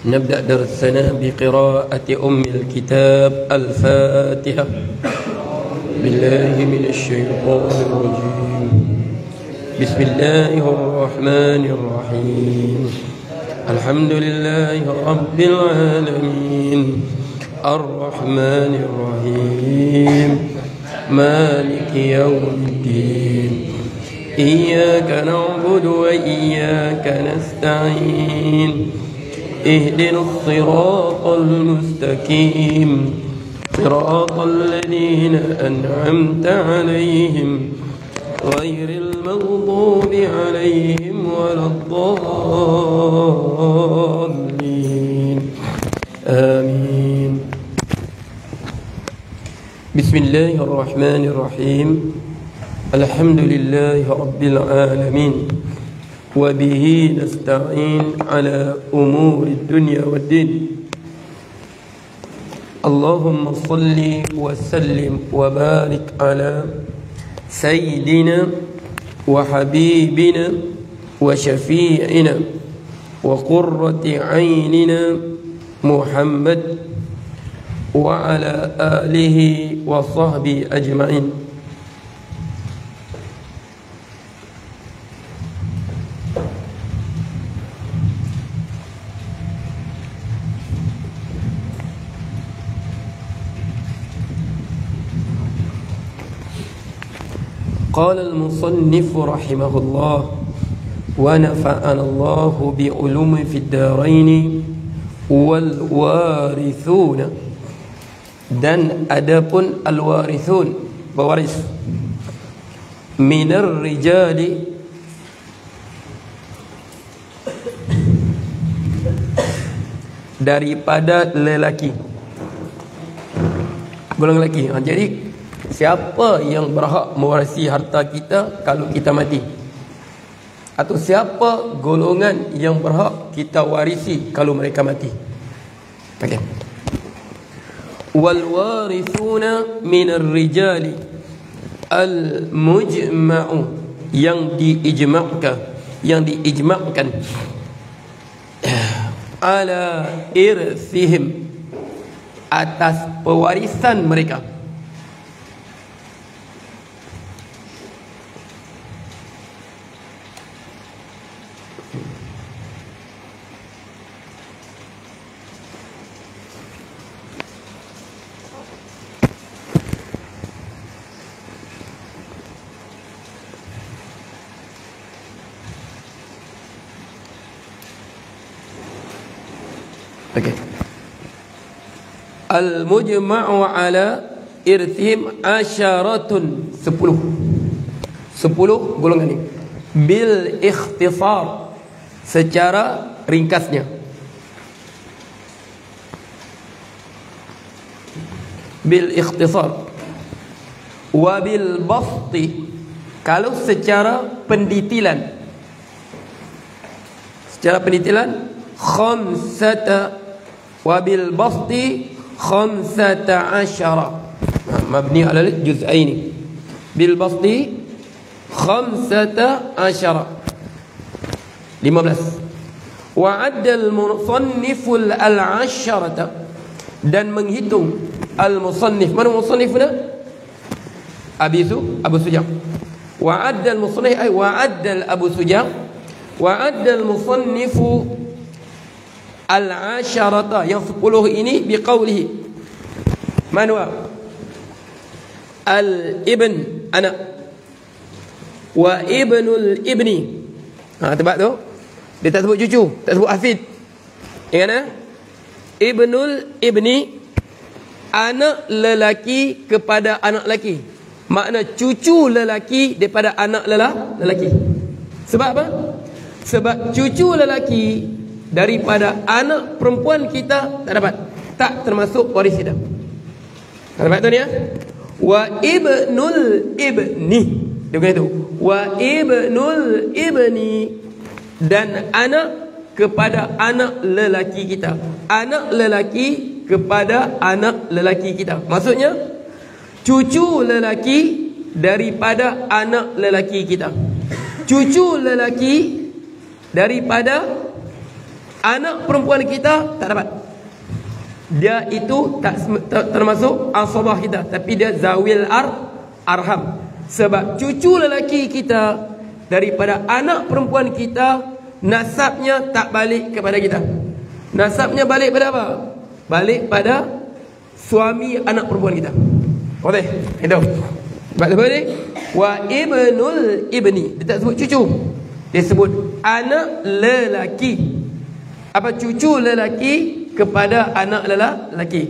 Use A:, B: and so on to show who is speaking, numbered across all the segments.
A: نبدأ درسنا بقراءة أم الكتاب الفاتحة. بالله من الشيطان الرجيم. بسم الله الرحمن الرحيم. الحمد لله رب العالمين الرحمن الرحيم مالك يوم الدين إياك نعبد وإياك نستعين اهدنا الصراط المستقيم صراط الذين أنعمت عليهم غير المغضوب عليهم ولا الضالين آمين. بسم الله الرحمن الرحيم. الحمد لله رب العالمين وبه نستعين على أمور الدنيا والدين. اللهم صل وسلم وبارك على سيدنا وحبيبنا وشفيعنا وقرة عيننا محمد وعلى آله وصحبه أجمعين. قال المصنف رحمه الله ونفعنا الله بعلوم في الدارين والوارثون. Dan adapun al-warithun, pewaris, minar rijali, daripada lelaki, golongan lelaki. Jadi siapa yang berhak mewarisi harta kita kalau kita mati? Atau siapa golongan yang berhak kita warisi kalau mereka mati? Okey. Wal warithuna minar rijali al mujma'u, yang diijma'kan ala irthihim, atas pewarisan mereka. Okay. Al-mujma'u ala irthim asyaratun, 10 golongan ini. Bil ikhtisar, secara ringkasnya. Bil ikhtisar. Wa bil basti, kalau secara pendetilan. Secara pendetilan khamsata, wabil basti 15, mabni ala juz'aini. Bil basti 15, 15. Wa addal musanniful al-asharata, dan menghitung al-musannif. Mana musannifna? Abu Sujah. Wa addal musannif ay wa addal Abu Sujah. Wa addal musannifu al-asharata, yang 10 ini biqaulihi. Manwa al-ibn, anak, wa ibnul ibni. Tebak tu, dia tak sebut cucu, tak sebut hafid. Ingat ibnul ibni, anak lelaki kepada anak lelaki. Makna cucu lelaki daripada anak lelaki. Sebab apa? Sebab cucu lelaki daripada anak perempuan kita tak dapat, tak termasuk waris kita. Dapat tu ni ya? Wa ibnul ibni, dia kata tu. Wa ibnul ibni, dan anak kepada anak lelaki kita. Anak lelaki kepada anak lelaki kita. Maksudnya cucu lelaki daripada anak lelaki kita. Cucu lelaki daripada Anak perempuan kita tak dapat. Dia itu tak termasuk asabah kita, tapi dia zawil arham. Sebab cucu lelaki kita daripada anak perempuan kita, nasabnya tak balik kepada kita. Nasabnya balik pada apa? Balik pada suami anak perempuan kita. Okey, itu. Sebab apa ni? Wa ibnul ibni. Dia tak sebut cucu. Dia sebut anak lelaki. Apa? Cucu lelaki kepada anak lelaki.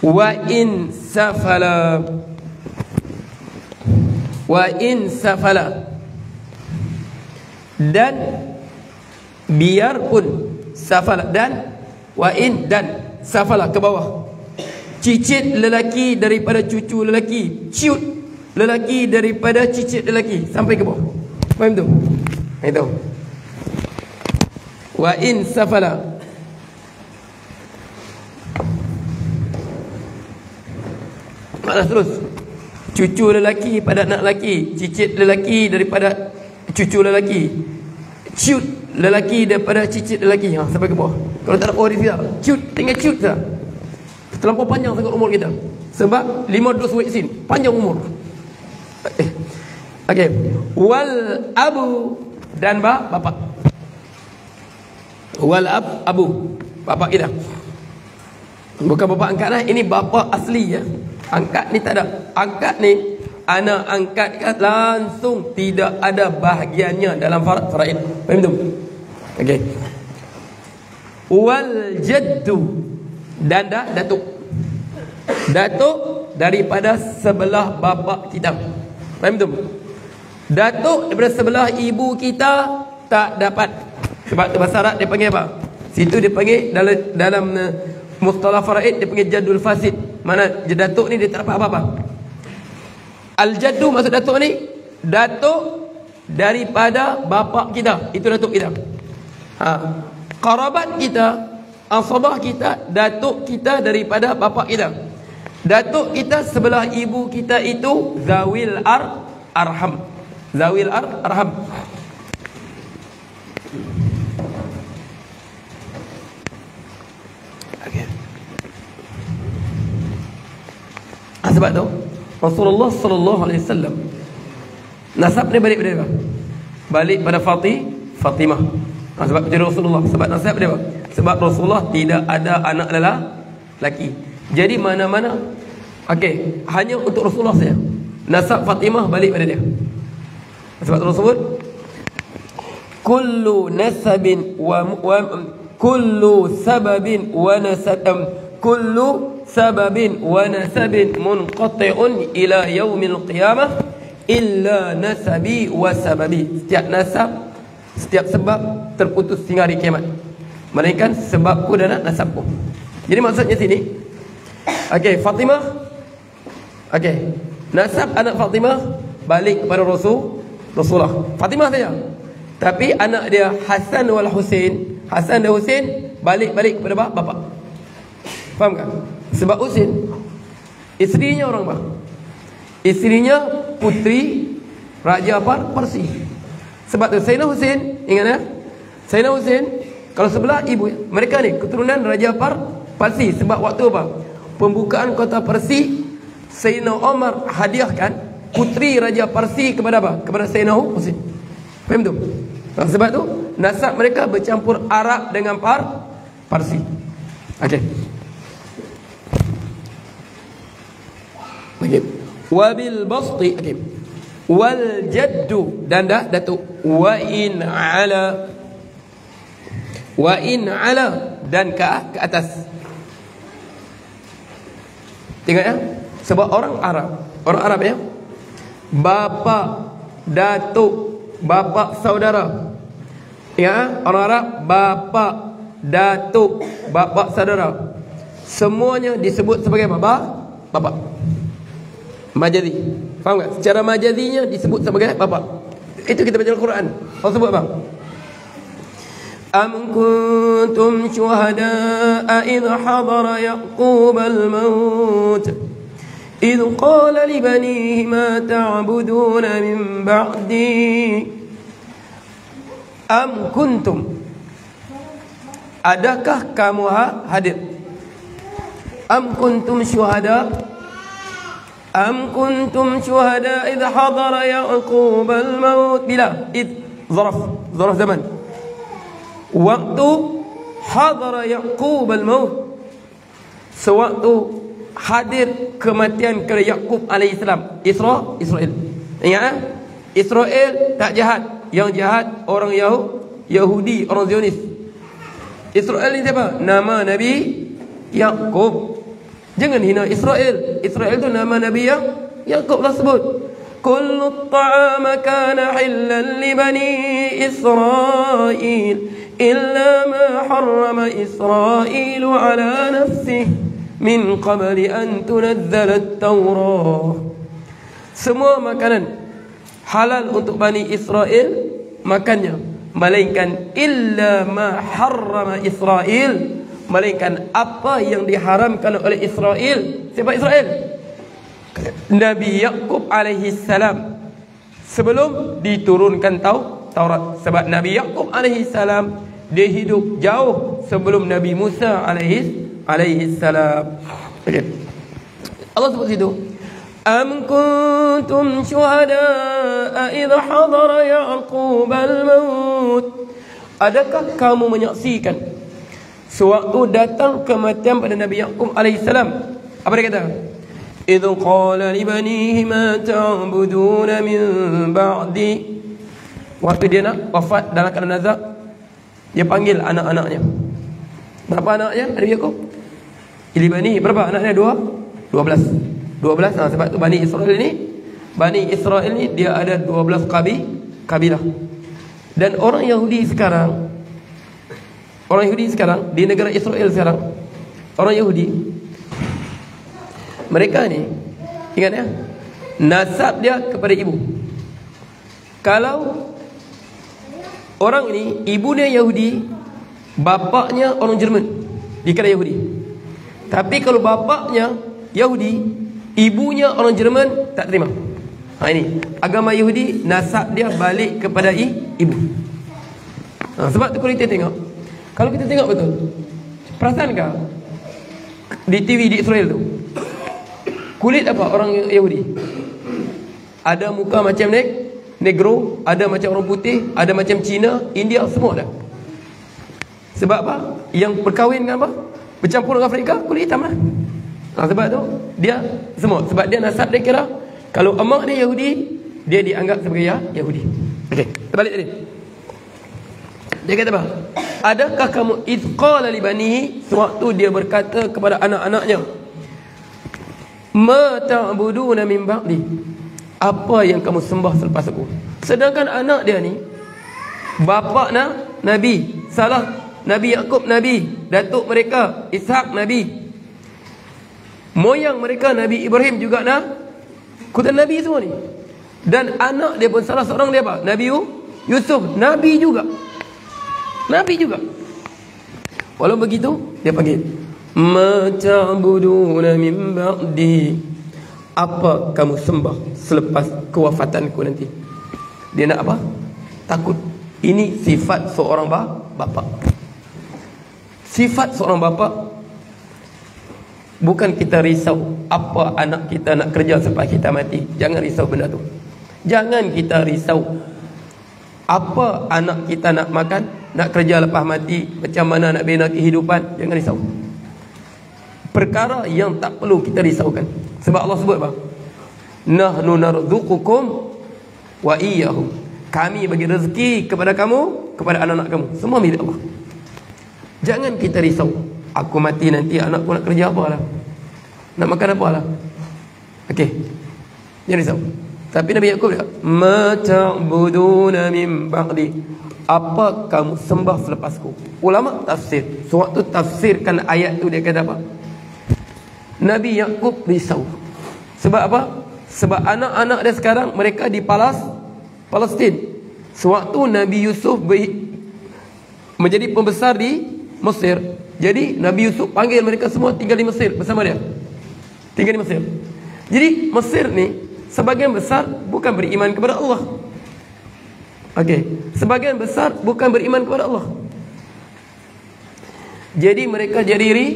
A: Wa in safala. Wa in safala. Dan biarpun safala, dan wa in, dan safala ke bawah, cicit lelaki daripada cucu lelaki, ciut lelaki daripada cicit lelaki sampai ke bawah. Faham tu? Itu. Wa in safala. Maknanya terus. Cucu lelaki pada anak lelaki, cicit lelaki daripada cucu lelaki, ciut lelaki daripada cicit lelaki, sampai ke bawah. Kalau tak ada bawah dia ciut, tinggal ciut saja. Terlampau panjang sangat umur kita. Sebab 5 dos vaksin, panjang umur. Okey. Wal abu, dan bapa. Wal abu, bapa kita. Bukan bapa angkat lah, ini bapa asli ya. Angkat ni tak ada. Angkat ni anak angkat langsung, tidak ada bahagiannya dalam faraid. Faham tu? Okey. Wal jaddu, dan datuk. Datuk daripada sebelah bapa kita. Faham tu? Datuk daripada sebelah ibu kita tak dapat. Sebab tu bahasa Arab dia panggil apa? Situ dia panggil dalam mustalah faraid dia panggil jaddul fasid. Mana datuk ni dia tak dapat apa-apa. Al-jaddu maksud datuk ni, datuk daripada bapa kita, itu datuk kita. Qarabat kita, asabah kita, datuk kita daripada bapa kita. Datuk kita sebelah ibu kita itu zawil arham. Zawil arham. Okay. Sebab tu Rasulullah sallallahu alaihi wasallam nasab dia balik pada apa? Balik pada Fatimah. Sebab jadi Rasulullah, sebab nasab dia apa? Sebab Rasulullah tidak ada anak lelaki. Jadi mana-mana okey, hanya untuk Rasulullah saja. Nasab Fatimah balik pada dia. Sebab Rasul kullu nasabin wa kullu sababin wa nasabin kullu sababin wa nasabin munqati'un ila yaumil qiyamah illa nasabi wa sababi. Setiap nasab, setiap sebab terputus hingga hari kiamat, melainkan sebabku dan nasabku. Jadi maksudnya sini, okey, Fatimah, okey, nasab anak Fatimah balik kepada Rasulullah. Fatimah saja. Tapi anak dia Hasan wal Husain, Hasan dan Husain balik kepada bapa. Faham tak? Sebab Husain isterinya orang apa? Isterinya putri Raja Parsi. Sebab tu Sayyidina Husain, ingat ya? Sayyidina Husain kalau sebelah ibu, mereka ni keturunan Raja Parsi. Sebab waktu apa? Pembukaan kota Parsi, Sayyidina Umar hadiahkan putri Raja Parsi kepada apa? Kepada Sayyidina Husain. Faham tu? Sebab tu nasab mereka bercampur Arab dengan Parsi. Okey. Okey. Wabil basti, okey. Wal jaddu, dan datuk. Wa in ala, dan ke atas. Tengok ya. Sebab orang Arab ya, bapa, datuk, bapa saudara. Ya, orang Arab bapa, datuk, bapa saudara, semuanya disebut sebagai bapa. Majazi. Faham tak? Secara majazinya disebut sebagai bapa. Itu kita baca Al-Quran. Allah sebut apa? Am kuntum syuhada'a idh hadara Yaqub al-maut idh qala li banihi ma ta'buduna min ba'di. Am kuntum, Adakah kamu hadir? Am kuntum syuhada? Am kuntum syuhada idh hadara Ya'qub al-maut? Bila? Zaraf zaman. Waktu hadara Ya'qub al-maut, sewaktu hadir kematian kepada Ya'qub alaihissalam. Israel. Ingat Israel tak jahat. Yang jahat orang Yahudi, orang Zionis. Israel ni siapa? Nama Nabi Ya'qub. Jangan hina Israel. Israel tu nama Nabi Ya'qub lah sebut. Kullu ta'ama kana hillan li bani Israel illa ma harrama Israel ala nafsihi min qabli an tunazzala at-Taurah. Semua makanan halal untuk Bani Israel makannya, melainkan illa ma harrama Israel, melainkan apa yang diharamkan oleh Israel. Siapa Israel? Nabi Ya'qub alaihi salam, sebelum diturunkan Taurat. Sebab Nabi Ya'qub alaihi salam dia hidup jauh sebelum Nabi Musa alaihi salam. Okay. Allah sebut situ, am kuntum syuhada'a idh hadara Ya'qub al-maut. Adakah kamu menyaksikan sewaktu datang kematian pada Nabi Ya'qub alaihi salam? Apa dia kata? Idh qala li banihi ma ta'buduna min ba'di. Waktu dia nak wafat dalam keadaan nazak, dia panggil anak-anaknya. Berapa anaknya Nabi Ya'qub? Li banihi, berapa anaknya? 12. Sebab tu Bani Israel ni dia ada 12 kabilah. Dan orang Yahudi sekarang di negara Israel sekarang, orang Yahudi, mereka ni, ingat ya, nasab dia kepada ibu. Kalau orang ini ibu dia Yahudi, bapaknya orang Jerman, dikira Yahudi. Tapi kalau bapaknya Yahudi, ibunya orang Jerman, tak terima. Ini agama Yahudi, nasab dia balik kepada ibu. Sebab tu kalau kita tengok betul, perasaankah di TV di Israel tu, kulit apa orang Yahudi? Ada muka macam negro, ada macam orang putih, ada macam Cina, India, semua dah. Sebab apa? Yang berkahwin dengan apa? Bercampur dengan Afrika, kulit hitam lah. Sebab tu dia semua, sebab dia nasab dia kira kalau emak dia Yahudi, dia dianggap sebagai Yahudi. Okey, terbalik tadi. Dia kata apa? Adakah kamu izqala li banihi, sewaktu dia berkata kepada anak-anaknya, ma ta'buduna min ba'di, apa yang kamu sembah selepas aku? Sedangkan anak dia ni, bapa Nabi, Nabi Ya'qub Nabi, datuk mereka Ishak Nabi, moyang mereka Nabi Ibrahim juga kutan Nabi semua ni. Dan anak dia pun salah seorang dia apa? Nabi Yusuf, Nabi juga. Walau begitu dia panggil, ma ta'buduna min ba'di, apa kamu sembah selepas kewafatanku nanti. Dia nak apa? Takut. Ini sifat seorang bapa. Sifat seorang bapa. Bukan kita risau apa anak kita nak kerja sampai kita mati. Jangan risau benda tu. Jangan kita risau apa anak kita nak makan, nak kerja lepas mati, macam mana nak bina kehidupan. Jangan risau. Perkara yang tak perlu kita risaukan. Sebab Allah sebut apa? Nahnu narzuqukum wa iyyahum. Kami bagi rezeki kepada kamu, kepada anak-anak kamu. Semua milik Allah. Jangan kita risau, aku mati nanti anakku nak kerja apa lah, nak makan apa lah. Okey, jangan risau. Tapi Nabi Ya'qub dia, ma ta'buduna min ba'di, apa kamu sembah selepasku. Ulama tafsir, sewaktu tafsirkan ayat tu, dia kata apa? Nabi Ya'qub risau. Sebab apa? Sebab anak-anak dia sekarang mereka di Palestin. Sewaktu Nabi Yusuf menjadi pembesar di Mesir, jadi Nabi Yusuf panggil mereka semua tinggal di Mesir bersama dia. Tinggal di Mesir. Jadi Mesir ni sebagian besar bukan beriman kepada Allah. Okey, sebagian besar bukan beriman kepada Allah. Jadi mereka jadi iri,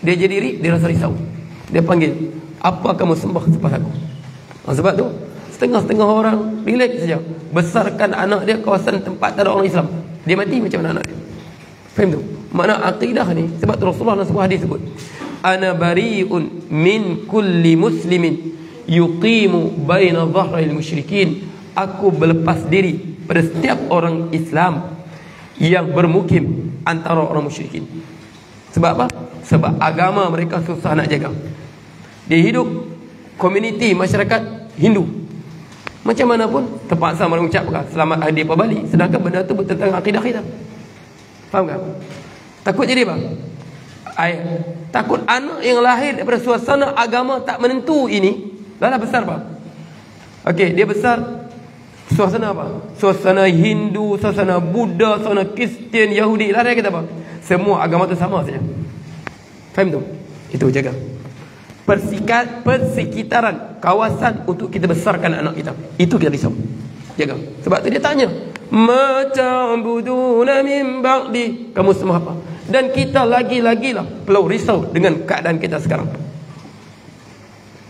A: dia jadi iri, dia rasa risau. Dia panggil, apa kamu sembah selepas aku? Sebab tu setengah-setengah orang relax saja, besarkan anak dia kawasan tempat tak ada orang Islam, dia mati macam mana anak dia. Faham tu? Makna akidah ni. Sebab tu Rasulullah dalam sebuah hadis sebut, ana bari'un min kulli muslimin yuqimu baina dhahril musyrikin. Aku berlepas diri pada setiap orang Islam yang bermukim antara orang musyrikin. Sebab apa? Sebab agama mereka susah nak jaga. Dia hidup komuniti masyarakat Hindu, macam mana pun terpaksa mengucapkan selamat hari apa balik, sedangkan benda tu bertentangan akidah kita. Faham tak? Takut jadi apa? Takut anak yang lahir daripada suasana agama tak menentu ini, dah besar apa? Okey, dia besar suasana apa? Suasana Hindu, suasana Buddha, suasana Kristian, Yahudi, lah dia kata apa? Semua agama tu sama saja. Faham tu? Itu jaga persekitaran, kawasan untuk kita besarkan anak kita. Itu kita risau. Jaga. Sebab tu dia tanya, "Mata'buduna min ba'di?" Kamu semua apa? Dan kita lagi-lagilah perlu risau dengan keadaan kita sekarang.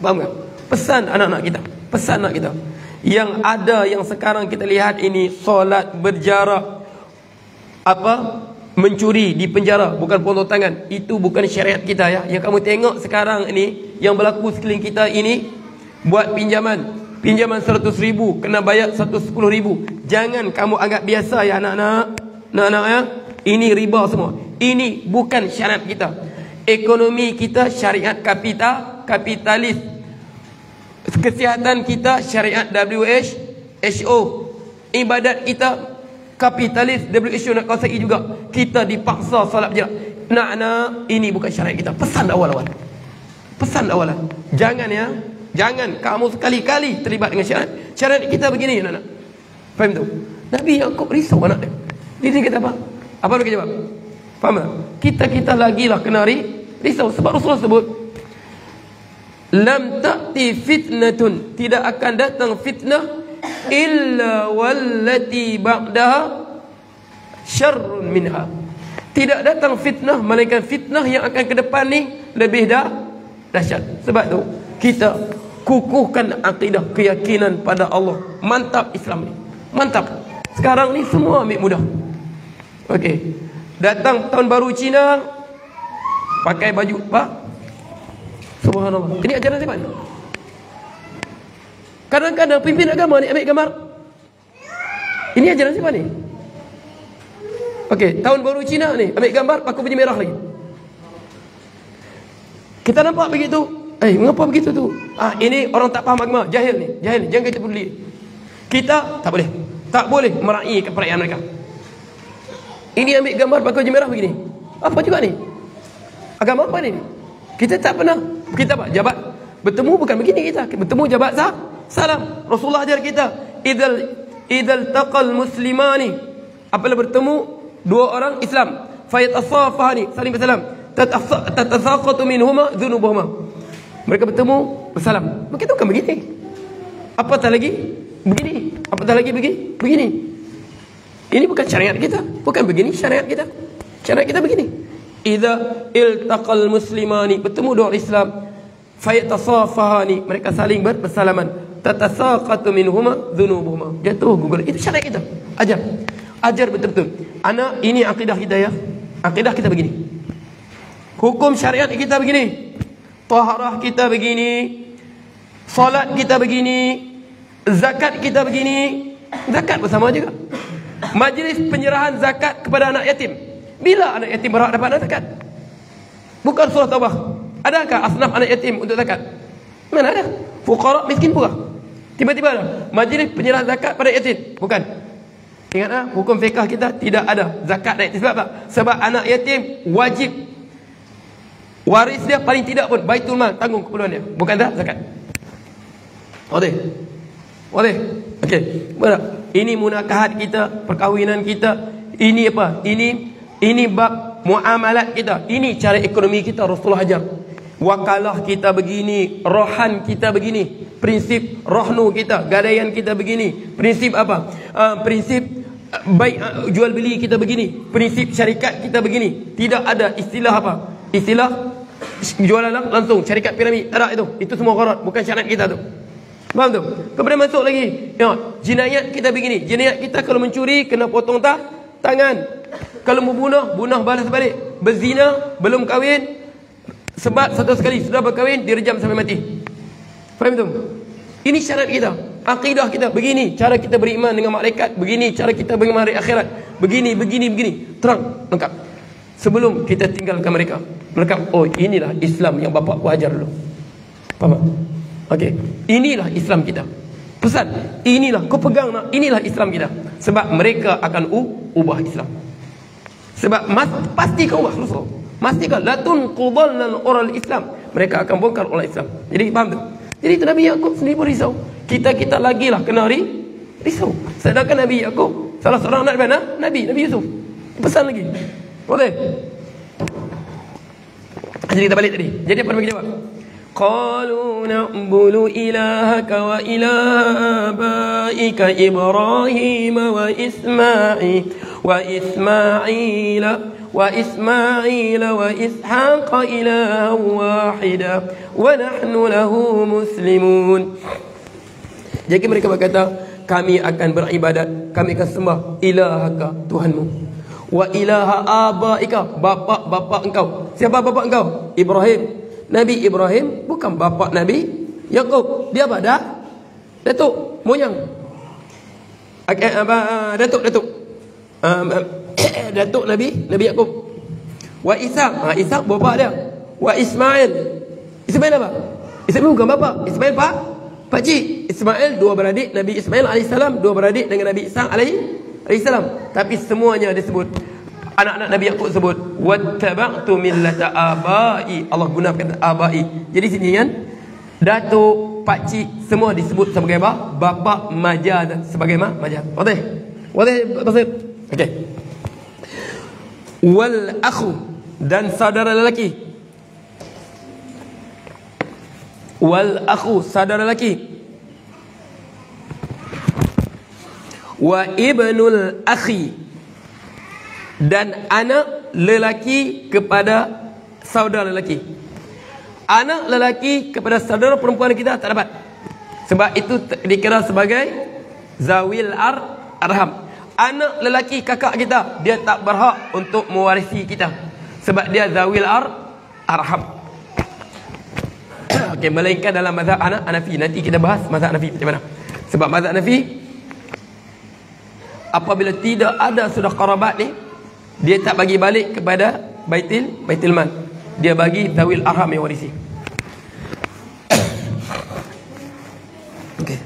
A: Faham tak? Pesan anak-anak kita, pesan anak kita. Yang ada yang sekarang kita lihat ini, solat berjarak, mencuri di penjara, bukan potong tangan. Itu bukan syariat kita ya. Yang kamu tengok sekarang ini, yang berlaku sekeliling kita ini, buat pinjaman 100,000 kena bayar 110,000. Jangan kamu anggap biasa ya anak-anak ya. Ini riba semua. Ini bukan syariat kita. Ekonomi kita syariat kapitalis. Kesihatan kita syariat WHO. Ibadat kita kapitalis, WHO nak kuasai juga. Kita dipaksa solat berjarak. Nak, ini bukan syariat kita. Pesan awal-awal. Pesan awalan. Jangan ya. Jangan kamu sekali-kali terlibat dengan syariat. Syariat kita begini anak-anak. Faham tu? Nabi Yaqub risau anak dia. Dia kata apa? Apa dia jawab? Faham tak? Kita lagilah kena risau. Sebab Rasulullah sebut, lam ta'ti fitnatun, tidak akan datang fitnah illa wallati ba'daha syarrun minha. Tidak datang fitnah melainkan fitnah yang akan ke depan ni lebih dahsyat. Sebab tu kita kukuhkan akidah, keyakinan pada Allah. Mantap Islam ni, mantap. Sekarang ni semua ambil mudah. Okey, datang tahun baru Cina, pakai baju apa? Subhanallah. Ini ajaran siapa ni? Kadang-kadang pimpin agama ni ambil gambar. Ini ajaran siapa ni? Okey, tahun baru Cina ni ambil gambar pakai baju merah lagi. Kita nampak begitu, mengapa begitu tu? Ini orang tak faham agama, jahil ni, jangan kita peduli. Kita tak boleh meraih keperayaan mereka. Ini ambil gambar pakai baju merah begini. Apa juga ni? Agama apa ni? Kita tak pernah. Kita apa? Jabat bertemu bukan begini kita. Bertemu jabat salam. Rasulullah ajar kita, idzal taqal muslimani, apabila bertemu dua orang Islam, fayatasafahani, saling bersalam, tatasaqatu minhuma dhunubuhuma. Mereka bertemu bersalam. Begitu bukan begini. Apatah lagi begini. Apatah lagi begini. Ini bukan syariat kita. Bukan begini syariat kita. Syariat kita begini. Idza iltaqal muslimani, bertemu dua orang Islam, fayatasafahani, mereka saling bersalaman, tatasaqatu minhuma dhunubuhuma. Jatuh gugur. Itu syariat kita. Ajar betul-betul. Anak, ini akidah kita ya. Akidah kita begini. Hukum syariat kita begini. Taharah kita begini. Salat kita begini. Zakat kita begini. Zakat bersama juga. Majlis penyerahan zakat kepada anak yatim. Bila anak yatim berhak dapat anak zakat? Bukan surah Taubah. Adakah asnaf anak yatim untuk zakat? Mana ada? Fuqara, miskin pula. Tiba-tiba ada majlis penyerahan zakat pada yatim. Bukan. Ingat hukum fiqh kita tidak ada zakat anak yatim. Sebab apa? Sebab anak yatim wajib, waris dia paling tidak pun baitul mal, tanggung keperluan dia. Bukan dah zakat. Boleh. Okey. Ini munakahat kita, perkahwinan kita. Ini apa? Ini bab muamalat kita. Ini cara ekonomi kita. Rasulullah ajar. Wakalah kita begini, rohan kita begini, prinsip rohnu kita, gadaian kita begini. Prinsip apa? Prinsip baik jual beli kita begini, prinsip syarikat kita begini. Tidak ada istilah apa? Istilah jualan langsung, syarikat piramid. Tak ada itu. Itu semua gharat, bukan syariat kita tu. Faham tu? Kemudian masuk lagi. Jinayat kita begini. Jinayat kita kalau mencuri kena potong tangan. Kalau membunuh, bunuh balas balik. Berzina, belum kahwin, sebab satu sekali sudah berkahwin, direjam sampai mati. Faham tu? Ini syarat kita. Akidah kita begini, cara kita beriman dengan malaikat begini, cara kita beriman hari akhirat begini. Terang, lengkap. Sebelum kita tinggalkan mereka, oh inilah Islam yang bapak ku ajar dulu. Faham? Okey, inilah Islam kita. Pesan, inilah kau pegang, inilah Islam kita. Sebab mereka akan ubah Islam. Sebab pasti kau ubah Rasul. Pastikan latun qudallan oral Islam. Mereka akan bongkar oral Islam. Jadi faham tu? Jadi itu Nabi Yaqub sendiri pun risau. Kita lagi lah kena risau. Sedangkan Nabi Yaqub salah seorang anak mana? Nabi Yusuf. Pesan lagi. Boleh? Jadi kita balik tadi. Jadi apa Nabi jawab? Qalu na'budu ilahaka wa ilaha abaika Ibrahim wa Ismail wa Ishaq ilaha wahida wa nahnu lahu muslimun. Jadi mereka berkata, kami akan beribadat, kami akan sembah ilahaka, Tuhanmu, wa ilaha abaika, bapa engkau. Siapa bapa engkau? Ibrahim. Nabi Ibrahim bukan bapa Nabi Yaqub. Dia apa? Datuk, moyang. Datuk Nabi Yaqub. Wa Ishaq, Ishaq bapa dia. Wa Ismail. Ismail apa? Ismail bukan bapa. Ismail pakcik. Ismail dua beradik Nabi Ismail alaihissalam, dua beradik dengan Nabi Ishaq alaihissalam. Tapi semuanya disebut, anak-anak Nabi Yaqub sebut wattaba'tu millata abai. Allah gunakan abai. Jadi sini kan, datuk, pakcik semua disebut sebagai bapa maja dan sebagai maja. Boleh pasal. Okey. Wal akhu, dan saudara lelaki. Wal akhu, saudara lelaki. Wa ibnul akhi, dan anak lelaki kepada saudara lelaki. Anak lelaki kepada saudara perempuan kita tak dapat. Sebab itu dikira sebagai zawil arham. Anak lelaki kakak kita, dia tak berhak untuk mewarisi kita, sebab dia zawil arham. Okey, melainkan dalam mazhab Hanafi. Nanti kita bahas mazhab Hanafi macam mana. Sebab mazhab Hanafi, apabila tidak ada sudah qarabat ni, dia tak bagi balik kepada baitul mal. Dia bagi zawil arham yang warisi. Okey.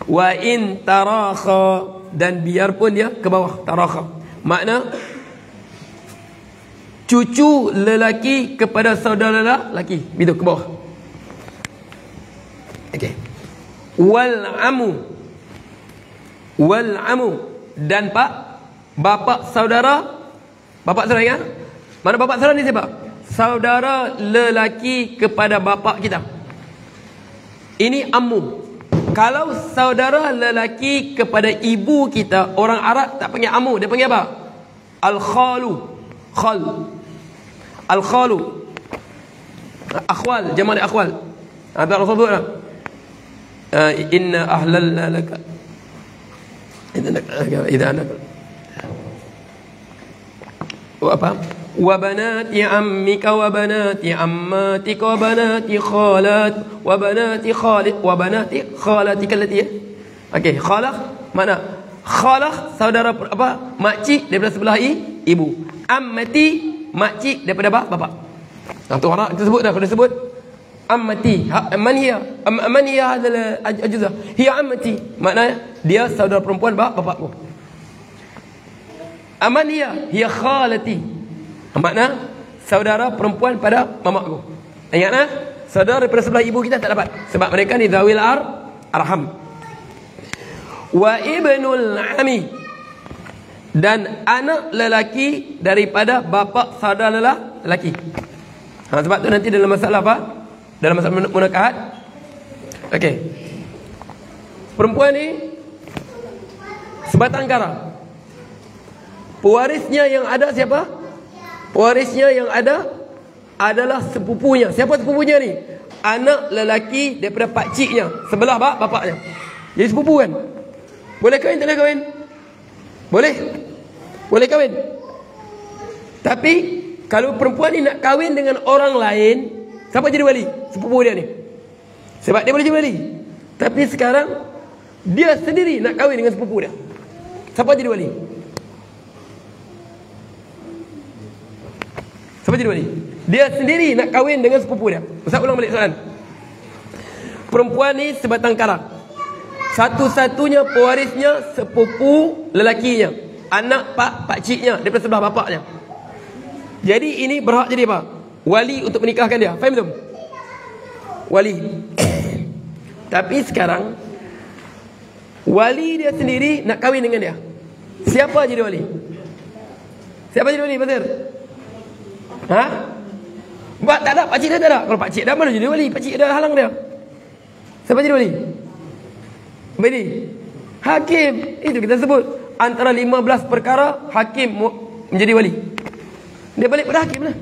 A: Wa in tarakha, dan biarpun dia ke bawah, tarakha makna cucu lelaki kepada saudara lelaki, itu ke bawah. Okey. Wal amu, dan bapa saudara ingat? Mana bapa saudara ni siapa? Saudara lelaki kepada bapa kita. Ini ammu. Kalau saudara lelaki kepada ibu kita, orang Arab tak panggil ammu, dia panggil apa? Al-khalu. Al-khalu. Akhwal, jamak dia akhwal. Tak Rasul sebut lah. Inna ahlalna laka. Idza anak. Apa? Wa banati ammika wa banati ammatika wa banati khalat wa banati khalid wa banati khalatika allati. Okey, khalah mana? Khalah saudara apa? Makcik daripada sebelah ibu. Ammati, makcik daripada bapa. Tu orang kita sebut dah, kita sebut ammati. Man hiya hadzal ajza? Hiya ammati. Maknanya dia saudara perempuan bapakku. Aman hiya khalati. Makna saudara perempuan pada mamakku. Ingatlah, saudara daripada sebelah ibu kita tak dapat, sebab mereka ni zawil arham. Wa ibnul ami, dan anak lelaki daripada bapa saudara lelaki. Sebab tu nanti dalam masalah apa? Dalam masalah munakahat. Okey. Perempuan ni sebatang kara. Pewarisnya yang ada siapa? Pewarisnya yang ada adalah sepupunya. Siapa sepupunya ni? Anak lelaki daripada pakciknya, sebelah bapaknya. Jadi sepupu kan? Boleh kahwin tak boleh kahwin? Boleh. Boleh kahwin. Tapi kalau perempuan ni nak kahwin dengan orang lain, siapa jadi wali? Sepupu dia ni. Sebab dia boleh jadi wali. Tapi sekarang dia sendiri nak kahwin dengan sepupu dia. Siapa jadi wali? Siapa jadi wali? Dia sendiri nak kahwin dengan sepupu dia. Ustaz ulang balik soalan. Perempuan ni sebatang kara. Satu-satunya pewarisnya sepupu lelakinya, anak pakciknya daripada sebelah bapaknya. Jadi ini berhak jadi apa? Wali untuk menikahkan dia. Faham tak? Wali. Tapi sekarang wali dia sendiri nak kahwin dengan dia. Siapa jadi wali? Siapa jadi wali, Bazir? Ha? Buat tak ada, pakcik dia tak ada. Kalau pakcik dah, mana jadi wali? Pakcik dah halang dia. Siapa jadi wali? Bini. Hakim. Itu kita sebut antara 15 perkara hakim menjadi wali. Dia balik pada hakim lah.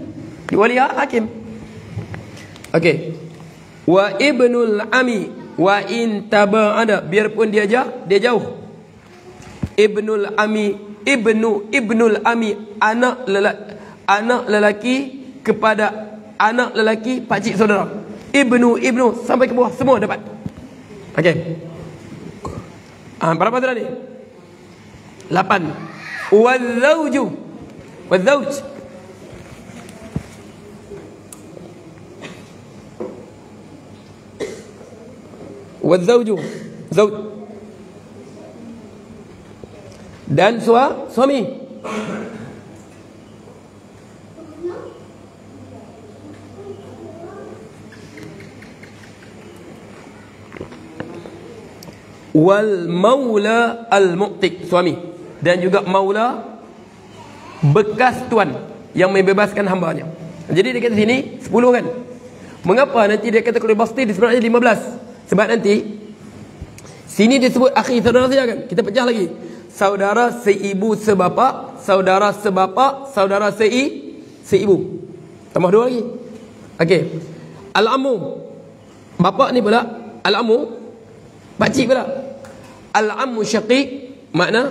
A: Dia wali hakim. Okey. Wa ibnul ami wa in taba'ada, biarpun dia jauh. Ibnul ami, ibnul ami, anak lelaki kepada anak lelaki pakcik saudara. Ibnu sampai ke bawah semua dapat. Okey. Berapa sudah ni? 8. Wazauju. Wazauj. Wazauju. Zauj. Dan suami. Wal maula al mu'tiq, suami. Dan juga maula, bekas tuan yang membebaskan hambanya. Jadi dia kata sini 10 kan. Mengapa nanti dia kata kalau basti dia sebenarnya 15? Sebab nanti sini dia sebut akhi, saudara saja kan. Kita pecah lagi. Saudara seibu sebapa, saudara sebapa, saudara seibu. Tambah 2 lagi. Okey. Al-ammu. Bapa ni pula al-ammu, pakcik pula. Al-ammu syaqiq, makna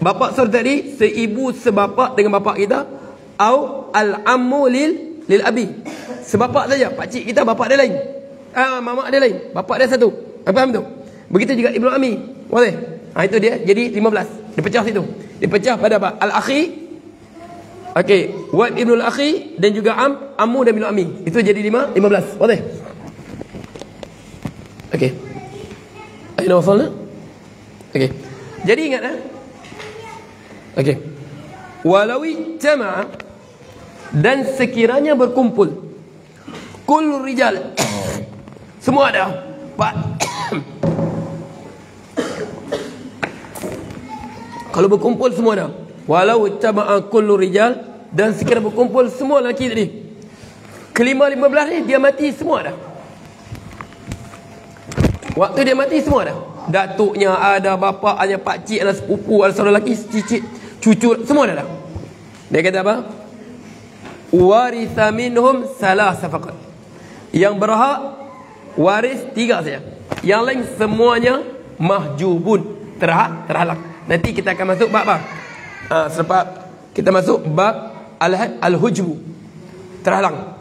A: bapa saudara tadi seibu sebapa dengan bapa kita, au al-ammu lil abi, sebapa saja, pakcik kita bapa dia lain, mamak dia lain, bapa dia satu. Faham tu? Begitu juga ibnu ami. Boleh? Itu dia jadi 15. Dipecah situ. Dipecah pada apa? Al-akhi. Okey, wa ibnul akhi dan juga ammu dan ibnu ami. Itu jadi 15. Boleh? Okey. Aina wasalna? Okey. Jadi ingat okey. Walau ijtama'a, dan sekiranya berkumpul, kullu rijal, semua ada. Kalau berkumpul semua ada. Walau ijtama'a kullu rijal, dan sekiranya berkumpul semua lelaki tadi. Kelima 15 ni dia mati semua dah. Waktu dia mati semua dah. Datuknya ada, bapaknya, pakcik, ada sepupu, ada saudara lelaki, cicit, cucu, semua dah. Dia kata apa? Waritha minhum salasa faqat. Yang berhak waris 3 saja. Yang lain semuanya mahjubun, terhalang. Nanti kita akan masuk bab apa? Selepas kita masuk bab al-hujbu, terhalang.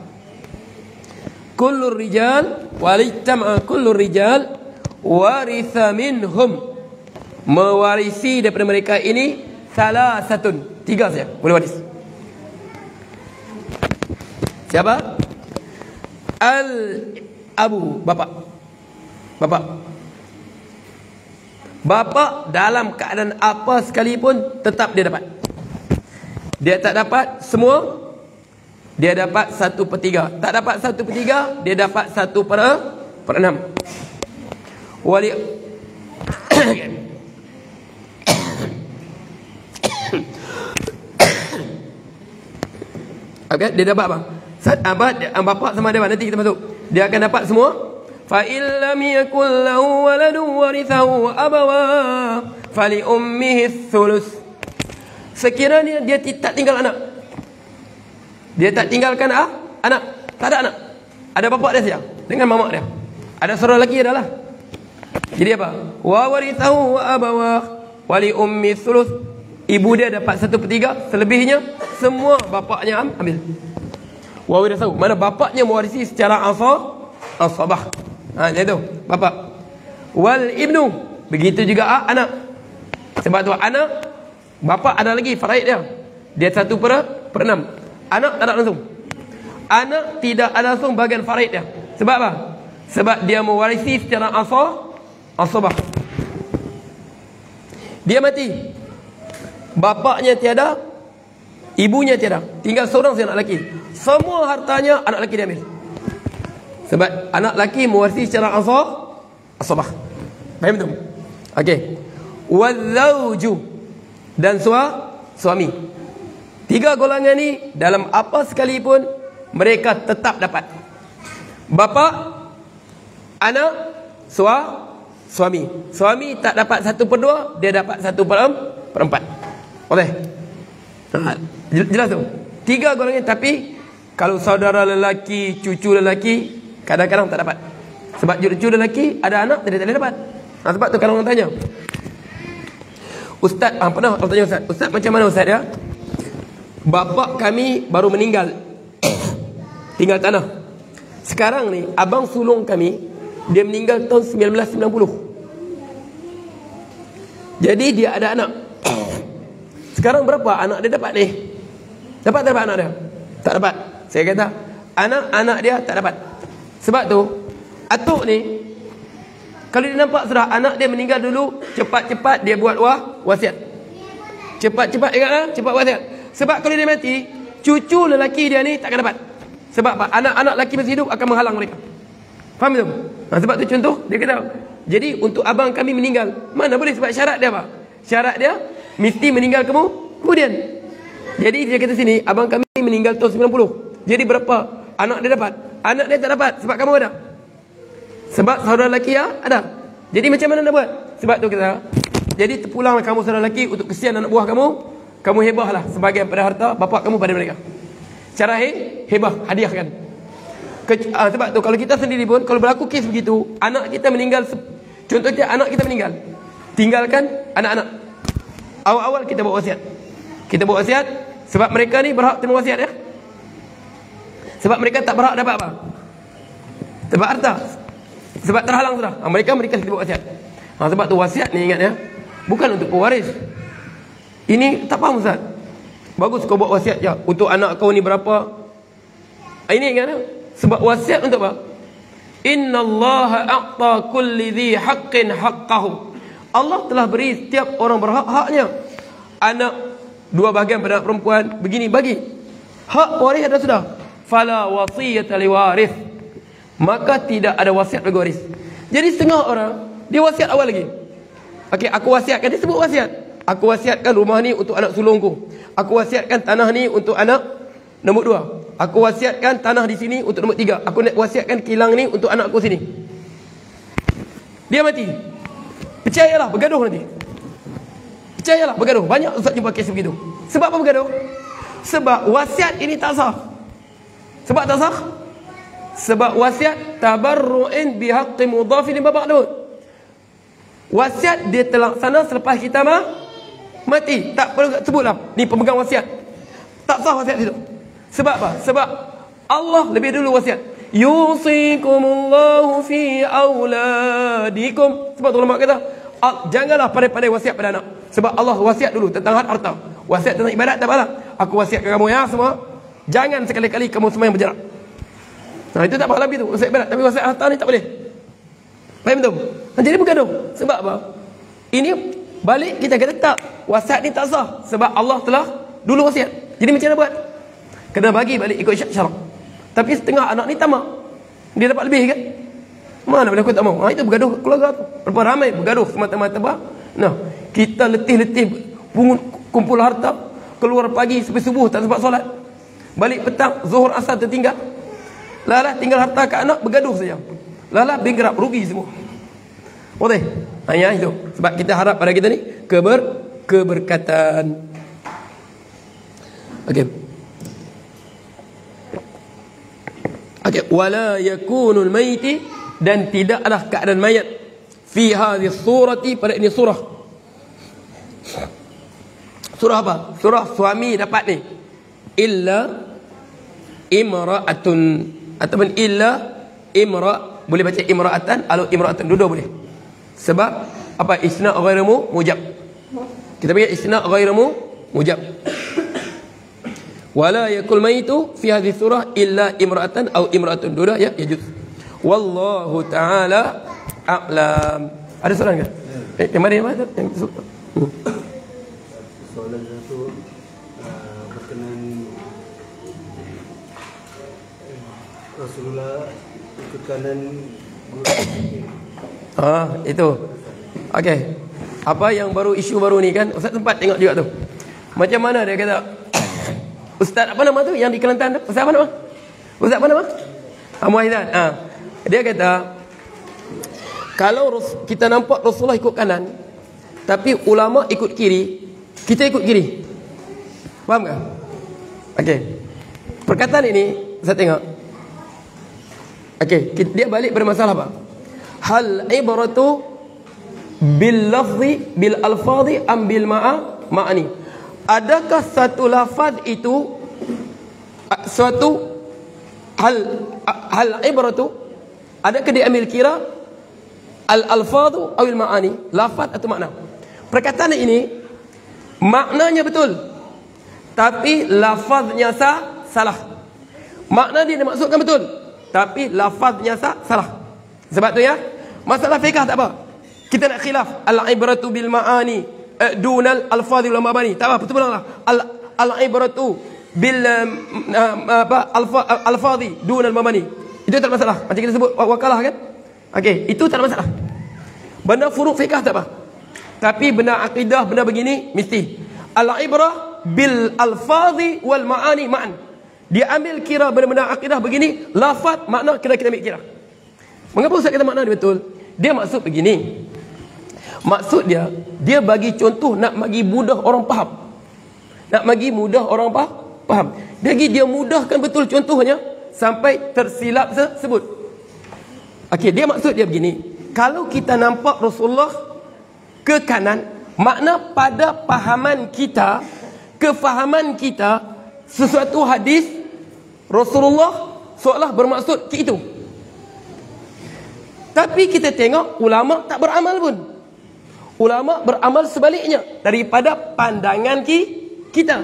A: Kullu rijal walitama kullu rijal waritha minhum, mewarisi daripada mereka ini salasatun, 3 saja boleh waris. Siapa? Al-abu, bapa dalam keadaan apa sekalipun tetap dia dapat. Dia tak dapat semua, dia dapat 1/3. Tak dapat 1/3, dia dapat 1/6. Wali okay, dia dapat apa? Bapa sama ada, nanti kita masuk. Dia akan dapat semua. Fa illam yakul lahu waladun warithahu abawa fali ummihi thuluth. Sekiranya dia tak tinggal anak, dia tak tinggalkan anak, tak ada anak, ada bapak dia saja dengan mamak dia, ada seorang lelaki adalah. Jadi apa? Wa warithahu wa abawah wali ummi thuluth. Ibu dia dapat 1/3, selebihnya semua bapaknya ambil. Wa warithahu, mana bapaknya mewarisi secara asabah. Itu bapak. Wal ibnu, begitu juga anak. Sebab tu anak, bapak ada lagi faraid dia. Dia 1/6. Anak tak ada langsung. Anak tidak ada langsung bagian faraid dia. Sebab apa? Sebab dia mewarisi secara asabah. Dia mati, bapaknya tiada, ibunya tiada, tinggal seorang anak lelaki. Semua hartanya anak lelaki dia ambil. Sebab anak lelaki mewarisi secara asabah. Faham tu? Okey. Wazauju, dan suami. 3 golongan ni dalam apa sekalipun mereka tetap dapat. Bapa, anak, suami. Suami tak dapat 1/2, dia dapat 1/4. Okey. Jelas tu? 3 golongan. Tapi kalau saudara lelaki, cucu lelaki, kadang-kadang tak dapat. Sebab cucu lelaki ada anak, dia tak dapat. Sebab tu kalau orang tanya, Ustaz, pernah orang tanya Ustaz, macam mana Ustaz ya? Bapa kami baru meninggal, tinggal tanah. Sekarang ni abang sulung kami, dia meninggal tahun 1990. Jadi dia ada anak. Sekarang berapa anak dia dapat ni? Dapat tak dapat anak dia? Tak dapat. Saya kata anak-anak dia tak dapat. Sebab tu atuk ni, kalau dia nampak sudah anak dia meninggal dulu, cepat-cepat dia buat wasiat. Cepat-cepat ingat, cepat wasiat. Sebab kalau dia mati, cucu lelaki dia ni takkan dapat. Sebab apa? Anak-anak lelaki masih hidup akan menghalang mereka. Faham tak? Sebab tu contoh dia kata, jadi untuk abang kami meninggal, mana boleh, sebab syarat dia apa? Syarat dia mesti meninggal kemudian. Jadi dia kata sini, abang kami meninggal tahun 90. Jadi berapa anak dia dapat? Anak dia tak dapat sebab kamu ada. Sebab saudara lelaki ada. Jadi macam mana nak buat? Sebab tu kita, jadi terpulanglah kamu saudara lelaki untuk kesian anak buah kamu. Kamu hebahlah sebagian pada harta bapak kamu pada mereka. Cara hebah, hadiahkan. Sebab tu kalau kita sendiri pun, kalau berlaku kes begitu, anak kita meninggal, contohnya anak kita meninggal, tinggalkan anak-anak. Awal-awal kita buat wasiat. Kita buat wasiat sebab mereka ni berhak terima wasiat ya. Sebab mereka tak berhak dapat apa? Sebab harta. Sebab terhalang sudah. Mereka kita buat wasiat. Sebab tu wasiat ni ingat ya, bukan untuk pewaris. Ini tak faham Ustaz. Bagus kau buat wasiat je untuk anak kau ni berapa. Ini ingat ya? Sebab wasiat untuk apa? Innallaha a'ta kulli dhi haqqin haqqahu. Allah telah beri setiap orang berhak haknya. Anak 2 bahagian pada anak perempuan, begini bagi. Hak waris ada sudah. Fala wasiyata liwarith. Maka tidak ada wasiat bagi waris. Jadi setengah orang dia wasiat awal lagi. Okey, aku wasiatkan, dia sebut wasiat. Aku wasiatkan rumah ni untuk anak sulungku. Aku wasiatkan tanah ni untuk anak nombor 2. Aku wasiatkan tanah di sini untuk nombor 3. Aku nak wasiatkan kilang ni untuk anakku sini. Dia mati. Percayalah bergaduh nanti. Percayalah bergaduh. Banyak ustaz jumpa kes begitu. Sebab apa bergaduh? Sebab wasiat ini tak sah. Sebab tak sah? Sebab wasiat tabarru'in bihaqqi mudhafin ba'dud. Wasiat dia terlaksana selepas kita mati. Tak perlu sebutlah ni pemegang wasiat. Tak sah wasiat itu. Sebab apa? Sebab Allah lebih dulu wasiat. Yusikumullahu fi auladikum. Sebab tu ulama kata, janganlah pandai-pandai wasiat pada anak. Sebab Allah wasiat dulu tentang harta. Wasiat tentang ibadat tak apalah. Aku wasiatkan kamu ya semua, jangan sekali-kali kamu semua yang berjarak. Itu tak apa lebih tu wasiat ibadat, tapi wasiat harta ni tak boleh. Faham tak? Jadi bergaduh. Sebab apa? Ini balik kita kata tak, wasiat ni tak sah sebab Allah telah dulu wasiat. Jadi macam mana buat? Kena bagi balik ikut syarak. Tapi setengah anak ni tamak, dia dapat lebih kan? Mana boleh aku tak mau? Itu bergaduh keluarga tu. Berapa ramai bergaduh semata-mata bah. Kita letih-letih kumpul harta, keluar pagi sampai subuh tak sempat solat. Balik petang, zuhur asar tertinggal. Lalah tinggal harta kat anak, bergaduh saja. Lalah bingkrap, rugi semua. Boleh? Hanya itu. Sebab kita harap pada kita ni keberkatan. Okey. Okey, wala yakunul maiti, dan tidaklah keadaan mayat fi hadhihi surati, pada ini surah. Surah apa? Surah suami dapat ni. Illa imra'atun, ataupun illa boleh baca imra'atan, kalau imra'atan dua-dua boleh. Sebab apa? Isna' ghairu mujab. Kita panggil isna' ghairu mujab. Wala yakul maitu fi hadhihi surah illa imra'atan atau imra'atun, dua ya yajuz. Wallahu ta'ala a'lam. Ada soalan ke? Yang mana yang
B: soalan satu berkenaan Rasulullah ikut kanan guru.
A: Itu. Okey. Apa yang baru, isu baru ni kan, Ustaz sempat tengok juga tu. Macam mana dia kata? Ustaz apa nama tu yang di Kelantan tu? Ustaz apa nama? Ustaz apa nama? Muhaidzat. Dia kata, kalau kita nampak Rasulullah ikut kanan, tapi ulama ikut kiri, kita ikut kiri. Faham tak? Okey. Perkataan ini saya tengok. Okey, dia balik pada masalah apa? Hal ibratu bil lafzi bil alfazi am bil ma'ani? Adakah satu lafaz itu suatu hal ibratu, adakah diambil kira al-alfadhu atau al-ma'ani, lafaz atau makna? Perkataan ini maknanya betul, tapi lafaznya salah. Makna dia dimaksudkan betul, tapi lafaznya salah. Sebab tu ya, masalah fiqh tak apa, kita nak khilaf al-ibratu bil ma'ani dunal alfadhi wal mabani, tak apa, betul lah. Al-ibratu bil alfadhi dunal mabani, itu tak ada masalah. Macam kita sebut wakalah kan. Okey, itu tak ada masalah. Benda furuk fiqh tak apa. Tapi benda akidah, benda begini mesti al-ibrah bil alfadhi wal ma'ani ma'an. Dia ambil kira benda-benda akidah begini, lafaz makna kita ambil kira. Mengapa Ustaz kata makna dia betul? Dia maksud begini. Maksud dia bagi contoh nak bagi mudah orang faham. Nak bagi mudah orang faham. Dia mudahkan betul contohnya sampai tersilap sebut. Okey, dia maksud dia begini. Kalau kita nampak Rasulullah ke kanan, makna pada pahaman kita, kefahaman kita, sesuatu hadis Rasulullah seolah bermaksud ke itu. Tapi kita tengok ulama tak beramal pun. Ulama beramal sebaliknya daripada pandangan kita.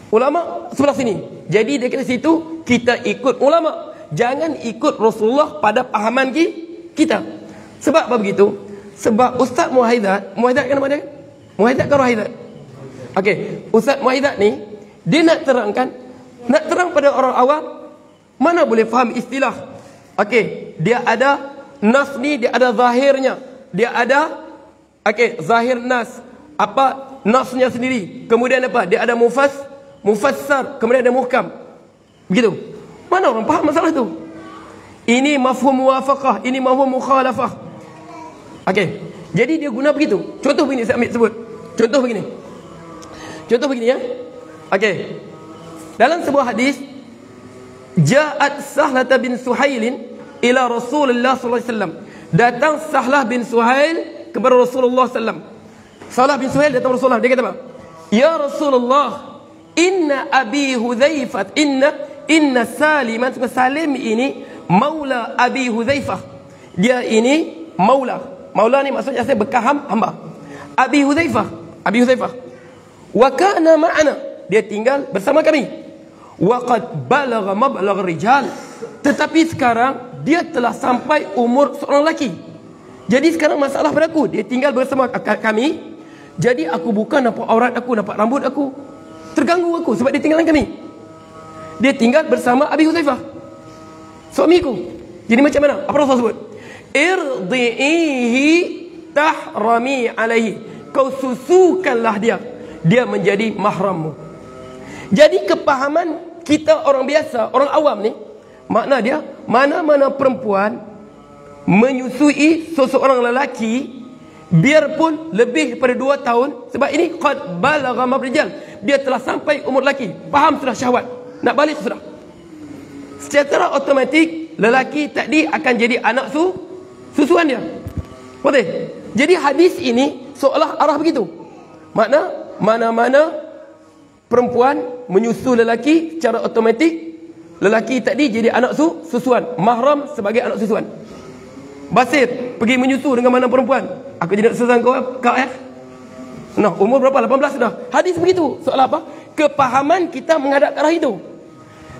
A: Ulama sebelah sini. Jadi dekat situ kita ikut ulama, jangan ikut Rasulullah pada pahaman kita. Sebab apa begitu? Sebab Ustaz Muhaidzat kan nama dia? Muhaidzat kan Muhaidzat? Okey, Ustaz Muhaidzat ni dia nak terang pada orang awam, mana boleh faham istilah. Okey, dia ada nas ni, dia ada zahirnya. Dia ada zahir nas, apa nasnya sendiri. Kemudian apa? Dia ada mufassar, kemudian ada muhkam. Begitu. Mana orang faham masalah tu? Ini mafhum muwafaqah, ini mafhum mukhalafah. Okey. Jadi dia guna begitu. Contoh begini saya ambil sebut. Contoh begini ya. Okey. Dalam sebuah hadis, Ja'at Sahlah bin Suhail ila Rasulullah sallallahu alaihi wasallam. Datang Sahlah bin Suhail kepada Rasulullah sallallahu alaihi wasallam. Sahlah bin Suhail datang Rasulullah, dia kata apa? Ya Rasulullah, inna abi Hudzaifah, inna Saliman, Salim ini maula abi Hudzaifah. Dia ini maula. Maula ni maksudnya saya bekas hamba. Abi Hudzaifah. Wa kana ma'ana, dia tinggal bersama kami. Wa qad balagha mablagh rijal, tetapi sekarang dia telah sampai umur seorang lelaki. Jadi sekarang masalah berlaku, dia tinggal bersama kami. Jadi aku bukan nampak aurat aku, nampak rambut aku, terganggu aku sebab dia tinggal dengan kami. Dia tinggal bersama Abi Hudzaifah, suamiku. Jadi macam mana? Apa Rasul sebut? Irdi'ihi tahrami alaihi, kau susukanlah dia menjadi mahrammu. Jadi kepahaman kita orang biasa, orang awam ni, makna dia mana-mana perempuan menyusui seseorang lelaki, biarpun lebih daripada 2 tahun, sebab ini qad balagha mabrijal, dia telah sampai umur lelaki, faham sudah syahwat, nak balik sudah, secara automatik lelaki tadi akan jadi anak susuan dia. Boleh? Jadi hadis ini seolah arah begitu. Makna mana-mana perempuan menyusu lelaki, secara automatik lelaki tadi jadi anak susuan, mahram sebagai anak susuan. Basir pergi menyusu dengan mana perempuan, aku jadi anak susuan kau ya. Nah, umur berapa? 18 sudah. Hadis begitu. Soal apa? Kepahaman kita menghadap ke arah itu.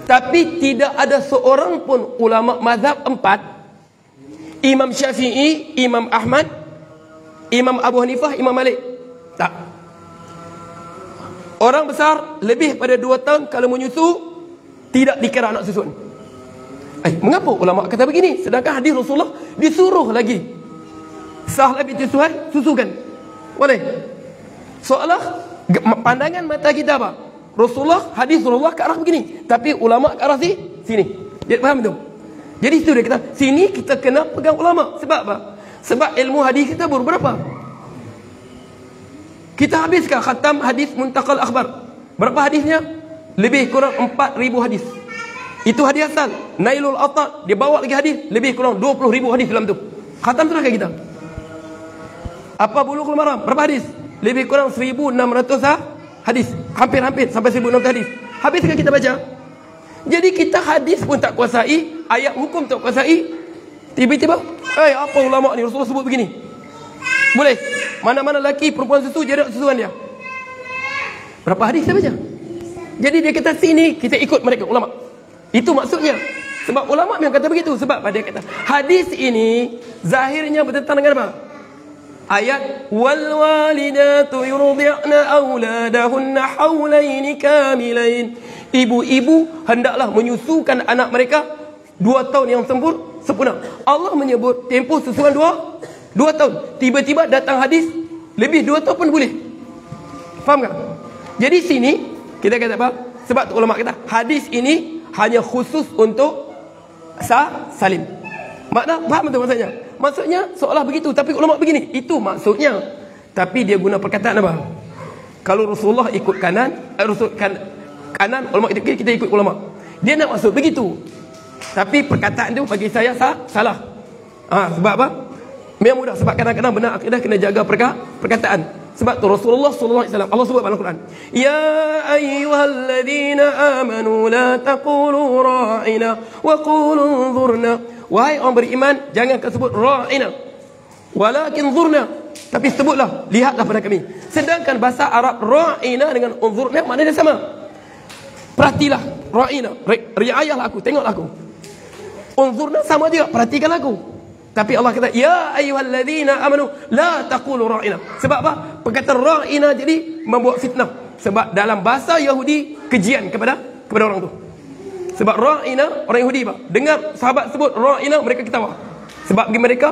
A: Tapi tidak ada seorang pun ulama mazhab 4, Imam Syafi'i, Imam Ahmad, Imam Abu Hanifah, Imam Malik, tak. Orang besar lebih pada 2 tahun kalau menyusu tidak dikira anak susuan. Mengapa ulama kata begini? Sedangkan hadis Rasulullah disuruh lagi, sahlah binti Suhail susukan. Boleh? Soalah pandangan mata kita apa? Rasulullah, hadis Rasulullah ke arah begini, tapi ulama ke arah sini. Jadi faham tu? Jadi itu dia kata, sini kita kena pegang ulama. Sebab apa? Sebab ilmu hadis kita baru berapa? Kita habiskan khatam hadis Muntaqal Akhbar. Berapa hadisnya? Lebih kurang 4,000 hadis. Itu hadis asal. Nailul Atta, dia bawa lagi hadis lebih kurang 20,000 hadis dalam tu. Khatam sudah kita. Apa Bulughul Maram? Berapa hadis? Lebih kurang 1,600 hadis. Hampir-hampir sampai 1,600 hadis. Habiskan kita baca. Jadi kita hadis pun tak kuasai, ayat hukum tak kuasai. Tiba-tiba, apa ulama ni Rasulullah sebut begini? Boleh? Mana-mana lelaki perempuan susu jadi susuan dia. Berapa hadis saya baca? Jadi dia kata sini kita ikut mereka ulama. Itu maksudnya. Sebab ulama yang kata begitu. Sebab dia kata hadis ini zahirnya bertentangan dengan apa? Ayat wal walidatu yurdi'na auladahunna haulaini kamilain. Ibu-ibu hendaklah menyusukan anak mereka 2 tahun yang sempurna. Allah menyebut tempoh susuan 2 tahun. Tiba-tiba datang hadis lebih 2 tahun pun boleh. Faham tak? Jadi sini kita kata apa? Sebab ulama kata hadis ini hanya khusus untuk salim. Makna faham tu maksudnya? Maksudnya seolah begitu, tapi ulama begini. Itu maksudnya. Tapi dia guna perkataan apa? Kalau Rasulullah ikut kanan, kanan ulama kita ikut ulama. Dia nak maksud begitu. Tapi perkataan tu bagi saya salah. Sebab apa? Memang mudah, sebab kadang-kadang benar akidah kena jaga perkataan. Sebab tu Rasulullah sallallahu alaihi wasallam Allah sebut dalam Al-Quran, ya ayyuhalladzina amanu la taqulu ra'ina wa qulu unzurna. Wahai orang beriman, jangan kau sebut ra'ina, walakin zurna, tapi sebutlah lihatlah pada kami. Sedangkan bahasa Arab ra'ina dengan unzurna maknanya sama. Perhatilah, ra'ina, riayahlah aku, tengoklah aku. Unzurna sama juga, perhatikan aku. Tapi Allah kata, ya ayyuhalladzina amanu la taqulu ra'ina. Sebab apa? Perkataan ra'ina jadi membuat fitnah. Sebab dalam bahasa Yahudi kejian kepada orang tu. Sebab ra'ina, orang Yahudi apa? Dengar sahabat sebut ra'ina, mereka ketawa. Sebab bagi mereka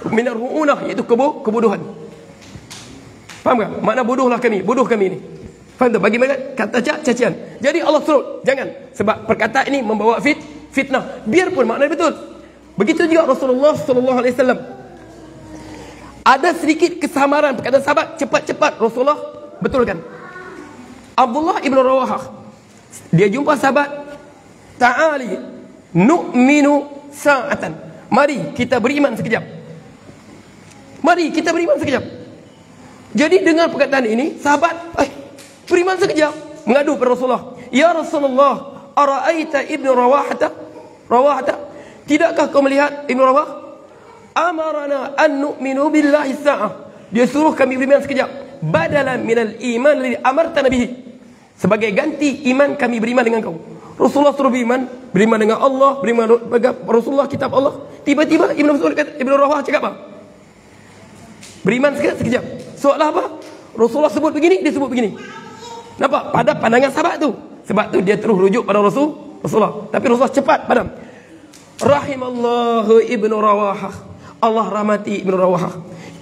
A: minar ru'unah, iaitu kebodohan. Faham tak? Makna bodoh kami ni. Faham tak? Bagi mereka kata cacian. Jadi Allah suruh jangan. Sebab perkataan ini membawa fitnah. Biarpun makna betul. Begitu juga Rasulullah sallallahu alaihi wasallam. Ada sedikit kesamaran perkataan sahabat, cepat-cepat Rasulullah betulkan. Abdullah ibn Rawahah, dia jumpa sahabat, ta'ali nu'minu sa'atan. Mari kita beriman sekejap. Jadi dengan perkataan ini, sahabat beriman sekejap, mengadu kepada Rasulullah. Ya Rasulullah, ara'aita ibn Rawahata, tidakkah kau melihat Ibn Rawah? Amarana an nu'minu billahi sa'ah. Dia suruh kami beriman sekejap. Badalan minal iman li amartana bihi. Sebagai ganti iman kami beriman dengan kau. Rasulullah suruh beriman dengan Allah, beriman dengan Rasulullah, kitab Allah. Tiba-tiba Ibn Rawah cakap apa? Beriman sekejap. Soalan apa? Rasulullah sebut begini, dia sebut begini. Nampak? Pada pandangan sahabat tu. Sebab tu dia terus rujuk pada Rasulullah. Tapi Rasulullah cepat padam. Rahimallahu Ibn Rawahah. Allah rahmati Ibn Rawahah.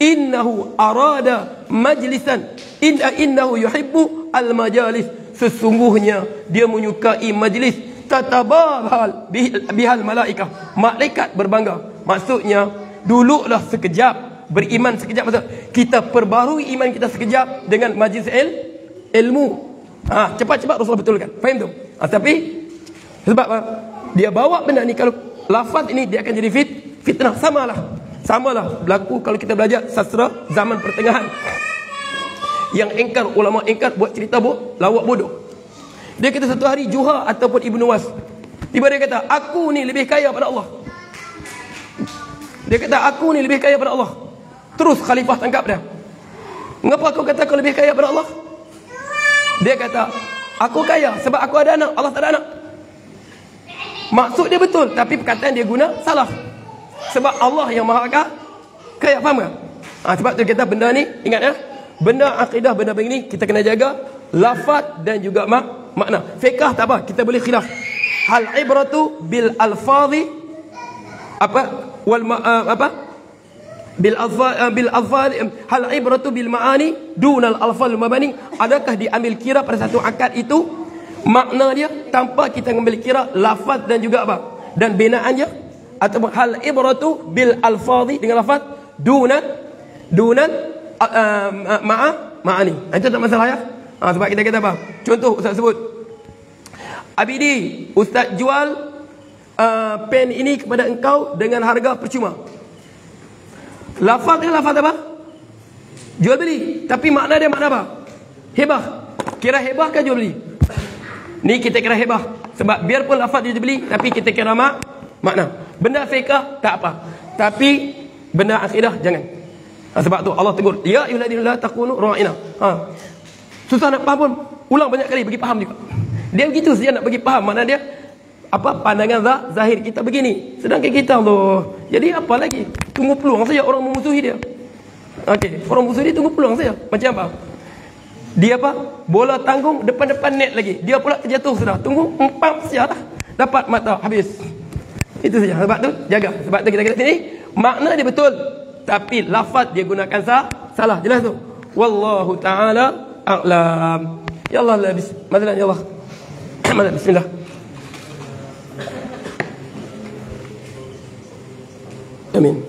A: Innahu arada majlisan. Innahu yuhibbu al-majalis. Sesungguhnya dia menyukai majlis. Tatabahal bihal malaikah. Malaikat berbangga. Maksudnya duduklah sekejap beriman sekejap, maksud kita perbarui iman kita sekejap dengan majlis ilmu. Cepat-cepat Rasulullah betulkan. Faham tu? Tapi sebab dia bawa benda ni, kalau lafaz ini dia akan jadi fitnah. Samalah berlaku kalau kita belajar sastra zaman pertengahan. Yang engkar, ulama engkar buat cerita lawak bodoh. Dia kata satu hari Juha ataupun Ibnu Was, tiba dia kata, aku ni lebih kaya pada Allah. Dia kata, aku ni lebih kaya pada Allah. Terus khalifah tangkap dia. Mengapa kau kata kau lebih kaya pada Allah? Dia kata, aku kaya sebab aku ada anak, Allah tak ada anak. Maksud dia betul, tapi perkataan dia guna salah. Sebab Allah yang maha kaya, faham tak? Sebab tu kita benda ni, ingat ya, benda akidah, benda begini kita kena jaga lafaz dan juga makna. Fiqh tak apa, kita boleh khilaf. Hal ibratu bil alfazi bil alfaz hal ibratu bil maani dunal alfaz mabani. Adakah diambil kira pada satu akad itu makna dia tanpa kita mengambil kira lafaz dan juga dan binaannya, atau hal ibratu bil alfazi dengan lafaz dunan ma'ani. Itu tak masalah ya. Sebab kita kata apa? Contoh Ustaz sebut, Abidi, Ustaz jual pen ini kepada engkau dengan harga percuma. Lafaz dia lafaz apa? Jual beli. Tapi makna dia makna apa? Hebah. Kira hebah ke jual beli? Ni kita kira hebah. Sebab biarpun lafaz dia jual beli, tapi kita kira makna. Benda fiqh tak apa. Tapi benda akidah jangan. Sebab tu Allah tegur, ya ayyuhalladzina la takunu ra'ina. Susah nak faham pun, ulang banyak kali bagi faham juga. Dia begitu saja nak bagi faham, makna dia pandangan zahir kita begini, sedangkan kita Allah. Jadi apa lagi? Tunggu peluang saja orang memusuhi dia. Okey, orang musuh dia tunggu peluang saja. Macam apa? Dia bola tanggung depan-depan net lagi. Dia pula terjatuh sudah. Tunggu empat saja lah. Dapat mata habis. Itu saja. Sebab tu jaga. Sebab tu kita kata sini makna dia betul, tapi lafaz dia gunakan salah. Jelas tu? Wallahu taala a'lam. Ya Allah, masalah ya Allah. Bismillah. Amin.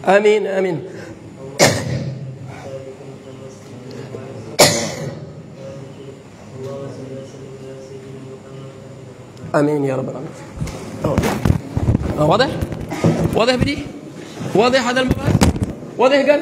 A: Amin, amin. Amin ya rabbal alamin. واضح بدي واضح هذا المبحث واضح قال